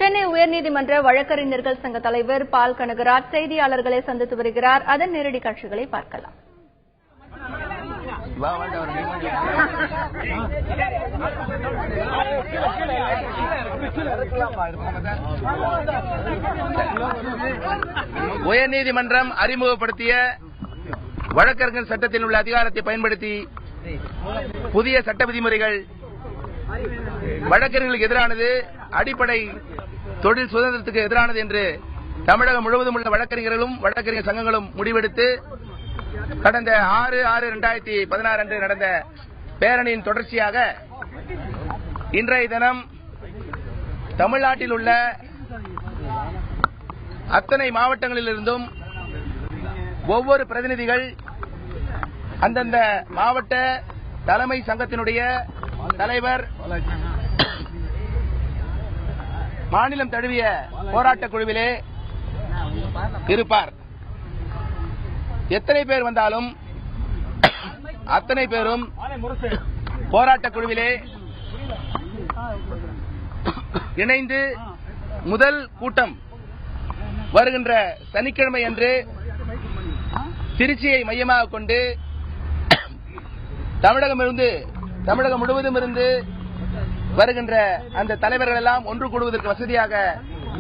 சென்னை உயர்நீதிமன்ற வழக்கறிஞர்கள் சங்க தலைவர் பால் கனகராஜ் செய்தியாளர்களை சந்தித்து வருகிறார். அதன் நேரடி காட்சிகளை பார்க்கலாம். உயர்நீதிமன்றம் அறிமுகப்படுத்திய வழக்கறிஞர் சட்டத்தில் உள்ள அதிகாரத்தை பயன்படுத்தி புதிய சட்ட விதிமுறைகள் வழக்கறிஞர்களுக்கு எதிரானது, அடிப்படை தொழில் சுதந்திரத்துக்கு எதிரானது என்று தமிழகம் முழுவதும் உள்ள வழக்கறிஞர்களும் வழக்கறிஞர் சங்கங்களும் முடிவெடுத்து கடந்த 6/6/2016 அன்று நடந்த பேரணியின் தொடர்ச்சியாக இன்றைய தினம் தமிழ்நாட்டில் உள்ள அத்தனை மாவட்டங்களிலிருந்தும் ஒவ்வொரு பிரதிநிதிகள் அந்தந்த மாவட்ட தலைமை சங்கத்தினுடைய தலைவர், மாநிலம் தழுவிய போராட்டக் குழுவிலே இருப்பார். எத்தனை பேர் வந்தாலும் அத்தனை பேரும் போராட்டக் குழுவிலே இணைந்து முதல் கூட்டம் வருகின்ற சனிக்கிழமை அன்று திருச்சியை மையமாக கொண்டு தமிழகம் முழுவதும் இருந்து வருகின்ற அந்த தலைவர்கள் எல்லாம் ஒன்று கூடுவதற்கு வசதியாக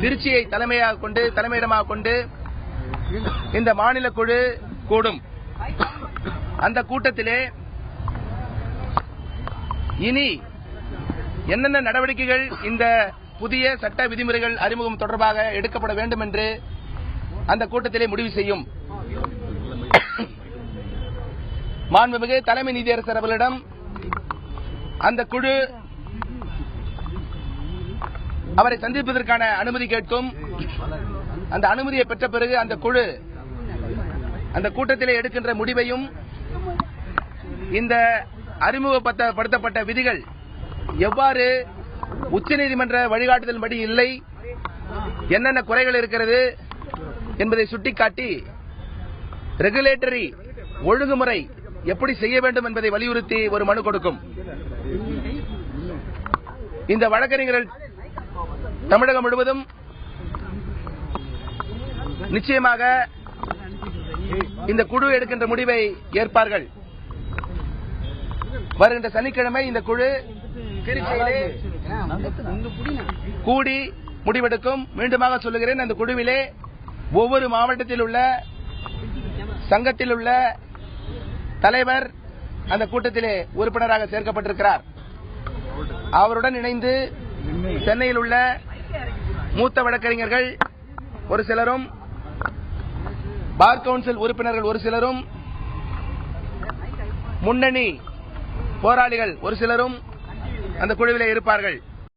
திருச்சியை தலைமையிடமாக கொண்டு இந்த மாநில குழு கூடும். அந்த கூட்டத்திலே இனி என்னென்ன நடவடிக்கைகள் இந்த புதிய சட்ட விதிமுறைகள் அறிமுகம் தொடர்பாக எடுக்கப்பட வேண்டும் என்று அந்த கூட்டத்திலே முடிவு செய்யும். மாண்புமிகு தலைமை நீதியரசர் அவர்களிடம் அந்த குழு அவரை சந்திப்பதற்கான அனுமதி கேட்கும். அந்த அனுமதியை பெற்ற பிறகு அந்த குழு அந்த கூட்டத்திலே எடுக்கின்ற முடிவையும் இந்த அறிமுகப்படுத்தப்பட்ட விதிகள் எவ்வாறு உச்சநீதிமன்ற வழிகாட்டுதல்படி இல்லை, என்னென்ன குறைகள் இருக்கிறது என்பதை சுட்டிக்காட்டி ரெகுலேட்டரி ஒழுங்குமுறை எப்படி செய்ய வேண்டும் என்பதை வலியுறுத்தி ஒரு மனு கொடுக்கும். இந்த வழக்கறிஞர்கள் தமிழகம் முழுவதும் நிச்சயமாக இந்த குழு எடுக்கின்ற முடிவை ஏற்பார்கள். வருகின்ற சனிக்கிழமை இந்த குழு திருச்சியிலே கூடி முடிவெடுக்கும். மீண்டுமாக சொல்லுகிறேன், அந்த குழுவிலே ஒவ்வொரு மாவட்டத்தில் உள்ள சங்கத்தில் உள்ள தலைவர் அந்த கூட்டத்திலே உறுப்பினராக சேர்க்கப்பட்டிருக்கிறார். அவருடன் இணைந்து சென்னையில் உள்ள மூத்த வழக்கறிஞர்கள் ஒரு சிலரும், பார் கவுன்சில் உறுப்பினர்கள் ஒரு சிலரும், முன்னணி போராளிகள் ஒரு சிலரும் அந்த குழுவிலே இருப்பார்கள்.